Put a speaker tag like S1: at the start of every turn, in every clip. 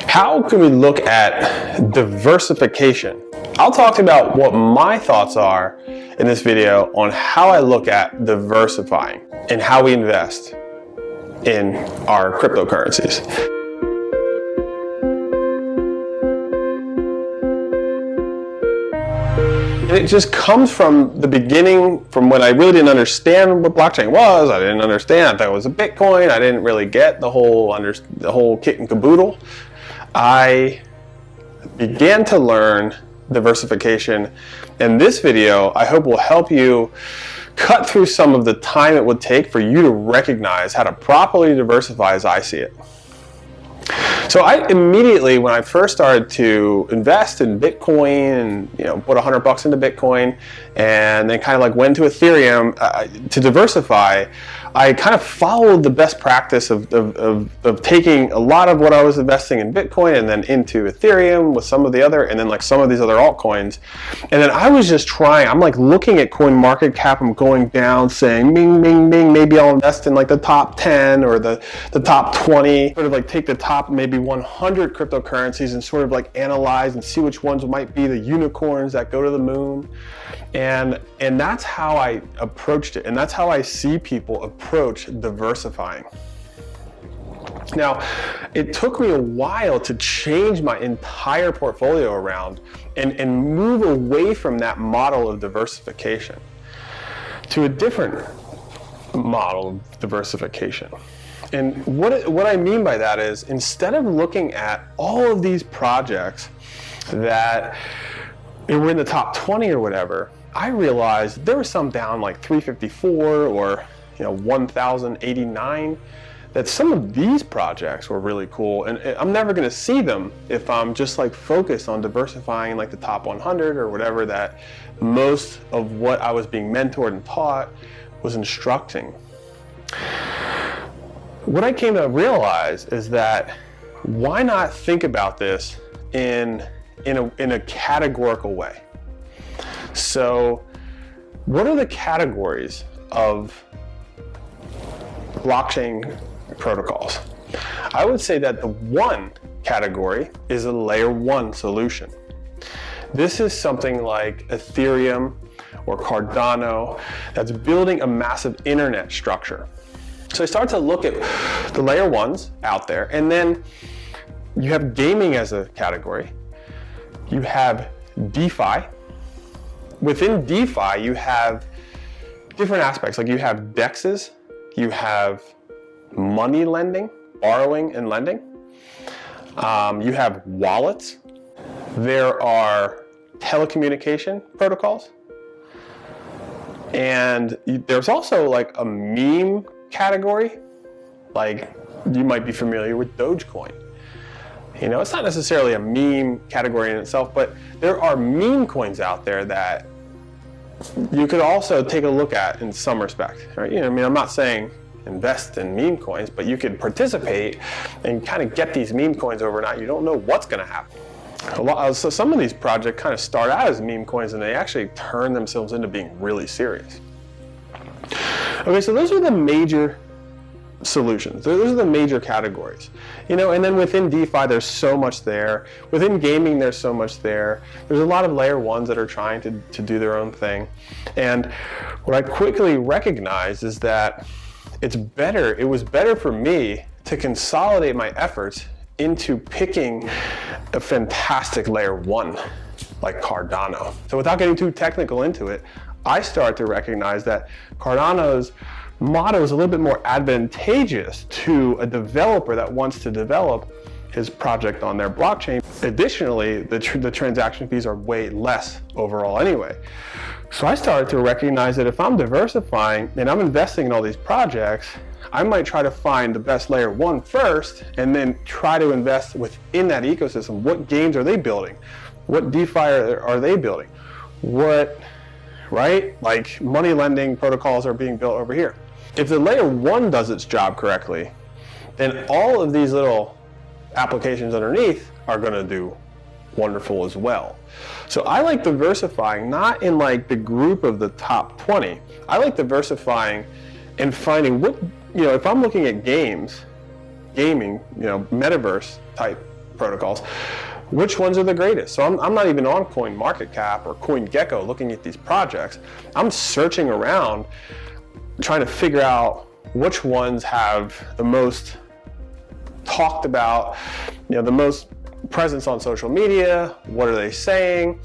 S1: How can we look at diversification? I'll talk about what my thoughts are in this video on how I look at diversifying and how we invest in our cryptocurrencies. And it just comes from the beginning, from when I really didn't understand what blockchain was. I didn't understand that it was a Bitcoin. I didn't really get the whole kit and caboodle. I began to learn diversification, and this video I hope will help you cut through some of the time it would take for you to recognize how to properly diversify as I see it. So I immediately, when I first started to invest in Bitcoin and put $100 into Bitcoin, and then kind of like went to Ethereum to diversify, I kind of followed the best practice of taking a lot of what I was investing in Bitcoin and then into Ethereum with some of the other, and then like some of these other altcoins. And then I was just trying, I'm like looking at CoinMarketCap, I'm going down saying, bing, bing, bing, maybe I'll invest in like the top 10 or the top 20, sort of like take the top maybe 100 cryptocurrencies and sort of like analyze and see which ones might be the unicorns that go to the moon. And that's how I approached it, and that's how I see people approach diversifying. Now, it took me a while to change my entire portfolio around and move away from that model of diversification to a different model of diversification. And what I mean by that is, instead of looking at all of these projects that were in the top 20 or whatever, I realized there were some down like 354 or 1,089, that some of these projects were really cool, and I'm never going to see them if I'm just like focused on diversifying like the top 100 or whatever that most of what I was being mentored and taught was instructing. What I came to realize is that why not think about this in a categorical way? So what are the categories of blockchain protocols? I would say that the one category is a layer 1 solution. This is something like Ethereum or Cardano that's building a massive internet structure. So I start to look at the layer 1s out there, and then you have gaming as a category. You have DeFi. Within DeFi, you have different aspects, like you have DEXs, you have money lending, borrowing and lending. You have wallets. There are telecommunication protocols. And there's also like a meme category, like you might be familiar with Dogecoin. It's not necessarily a meme category in itself, but there are meme coins out there that you could also take a look at in some respect, right? I'm not saying invest in meme coins, but you could participate and kind of get these meme coins overnight. You don't know what's going to happen. So some of these projects kind of start out as meme coins, and they actually turn themselves into being really serious. Okay, so those are the major solutions. Those are the major categories, and then within DeFi there's so much there. Within gaming there's so much there. There's a lot of layer 1s that are trying to do their own thing. And what I quickly recognized is that it was better for me to consolidate my efforts into picking a fantastic layer 1 like Cardano. So without getting too technical into it, I start to recognize that Cardano's motto is a little bit more advantageous to a developer that wants to develop his project on their blockchain. Additionally, the transaction fees are way less overall anyway. So I started to recognize that if I'm diversifying and I'm investing in all these projects, I might try to find the best layer 1 first, and then try to invest within that ecosystem. What games are they building? What DeFi are they building? Like money lending protocols are being built over here. If the layer 1 does its job correctly, then all of these little applications underneath are going to do wonderful as well. So I like diversifying not in like the group of the top 20. I like diversifying and finding what, if I'm looking at gaming, metaverse type protocols, which ones are the greatest? So I'm not even on CoinMarketCap or CoinGecko looking at these projects. I'm searching around, trying to figure out which ones have the most talked about, the most presence on social media. What are they saying?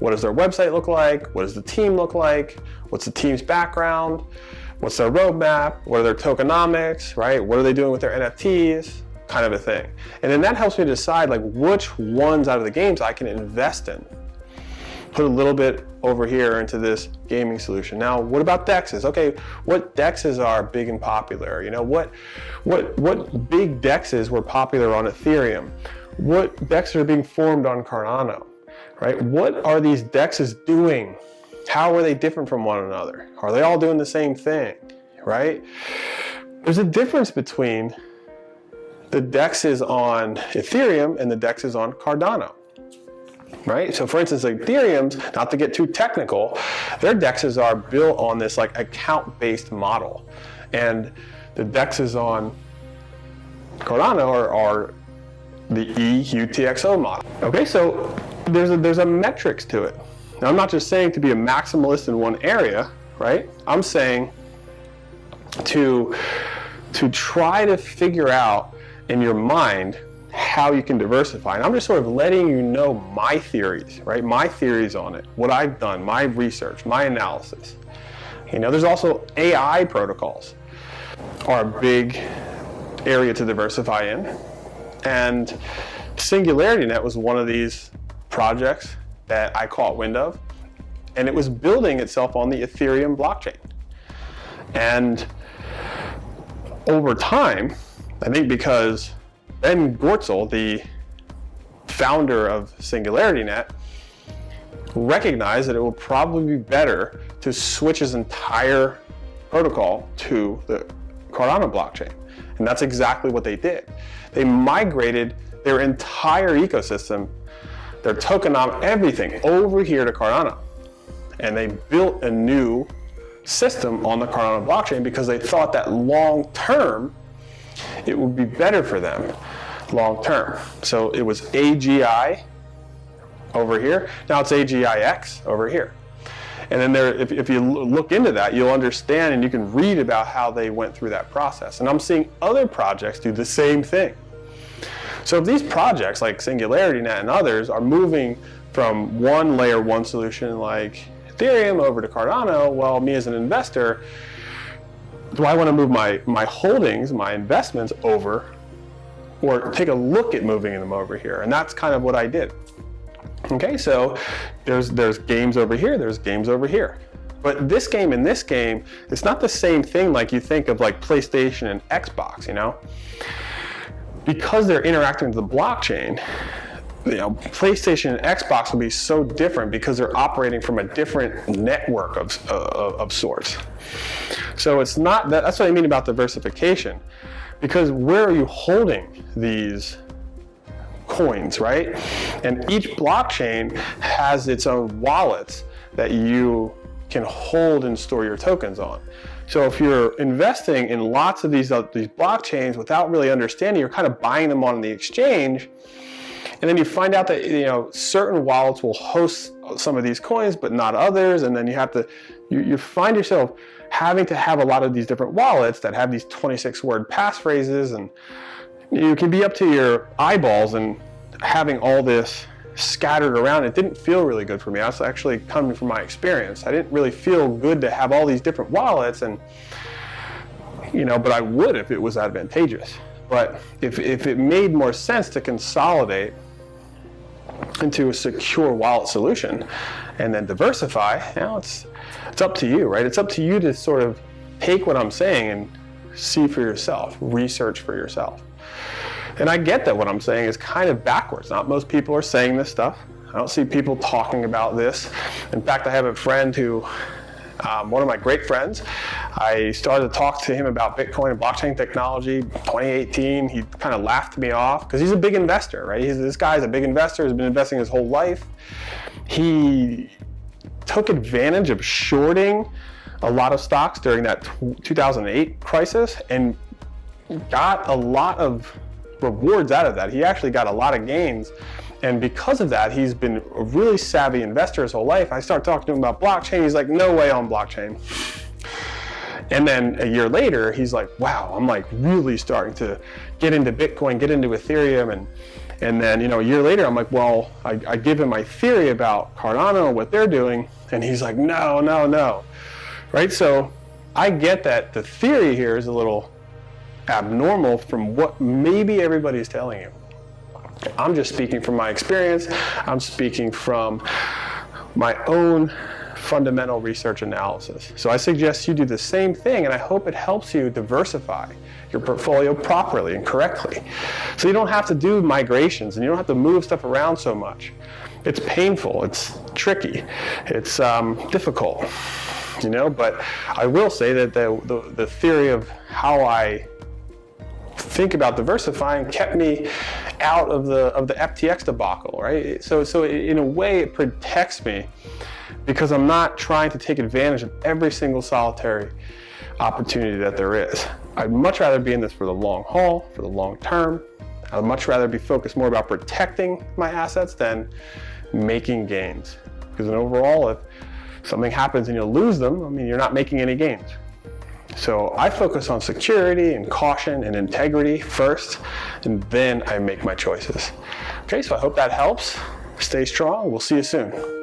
S1: What does their website look like? What does the team look like? What's the team's background? What's their roadmap? What are their tokenomics, right? What are they doing with their NFTs? Kind of a thing. And then that helps me decide like which ones out of the games I can invest in. Put a little bit over here into this gaming solution. Now, what about DEXs? Okay, what DEXs are big and popular? What big DEXs were popular on Ethereum? What DEXs are being formed on Cardano, right? What are these DEXs doing? How are they different from one another? Are they all doing the same thing, right? There's a difference between the DEXs on Ethereum and the DEXs on Cardano, right? So for instance, Ethereum's, not to get too technical, their DEXs are built on this like account-based model. And the DEXs on Cardano are the EUTXO model. Okay, so there's a metrics to it. Now, I'm not just saying to be a maximalist in one area, right? I'm saying to try to figure out in your mind how you can diversify. And I'm just sort of letting you know my theories, right? My theories on it, what I've done, my research, my analysis. There's also AI protocols are a big area to diversify in. And SingularityNet was one of these projects that I caught wind of, and it was building itself on the Ethereum blockchain. And over time, I think because Ben Gortzel, the founder of SingularityNet, recognized that it would probably be better to switch his entire protocol to the Cardano blockchain. And that's exactly what they did. They migrated their entire ecosystem, their tokenomics, everything over here to Cardano. And they built a new system on the Cardano blockchain because they thought that long term, it would be better for them long term. So it was AGI over here. Now it's AGIX over here. And then if you look into that, you'll understand and you can read about how they went through that process. And I'm seeing other projects do the same thing. So if these projects like SingularityNet and others are moving from one layer one solution like Ethereum over to Cardano, well, me as an investor, do I want to move my holdings, my investments over, or take a look at moving them over here? And that's kind of what I did. Okay, so there's games over here, there's games over here. But this game and this game, it's not the same thing like you think of like PlayStation and Xbox, Because they're interacting with the blockchain, PlayStation and Xbox will be so different because they're operating from a different network of sorts. So it's not that's what I mean about diversification, because where are you holding these coins, right? And each blockchain has its own wallets that you can hold and store your tokens on. So if you're investing in lots of these blockchains without really understanding, you're kind of buying them on the exchange, and then you find out that certain wallets will host some of these coins but not others, and then you find yourself having to have a lot of these different wallets that have these 26-word passphrases, and you can be up to your eyeballs and having all this scattered around. It didn't feel really good for me. That's actually coming from my experience. I didn't really feel good to have all these different wallets, and but I would if it was advantageous. But if it made more sense to consolidate into a secure wallet solution and then diversify, it's up to you, right? It's up to you to sort of take what I'm saying and see for yourself, research for yourself. And I get that what I'm saying is kind of backwards. Not most people are saying this stuff. I don't see people talking about this. In fact, I have a friend who, one of my great friends, I started to talk to him about Bitcoin and blockchain technology 2018. He kind of laughed me off because he's a big investor, right? This guy's a big investor, has been investing his whole life. He took advantage of shorting a lot of stocks during that 2008 crisis and got a lot of rewards out of that. He actually got a lot of gains. And because of that, he's been a really savvy investor his whole life. I start talking to him about blockchain. He's like, no way on blockchain. And then a year later, he's like, wow, I'm like really starting to get into Bitcoin, get into Ethereum. And then, you know, a year later, I'm like, well, I give him my theory about Cardano and what they're doing. And he's like, no. Right? So I get that the theory here is a little abnormal from what maybe everybody's telling you. I'm just speaking from my experience. I'm speaking from my own fundamental research analysis. So I suggest you do the same thing, and I hope it helps you diversify your portfolio properly and correctly. So you don't have to do migrations and you don't have to move stuff around so much. It's painful, it's tricky, it's difficult, you know, but I will say that the theory of how I think about diversifying kept me out of the FTX debacle, right? So in a way it protects me because I'm not trying to take advantage of every single solitary opportunity that there is. I'd much rather be in this for the long haul, for the long term. I'd much rather be focused more about protecting my assets than making gains. Because overall, if something happens and you lose them, I mean, you're not making any gains. So I focus on security and caution and integrity first, and then I make my choices. Okay, so I hope that helps. Stay strong. We'll see you soon.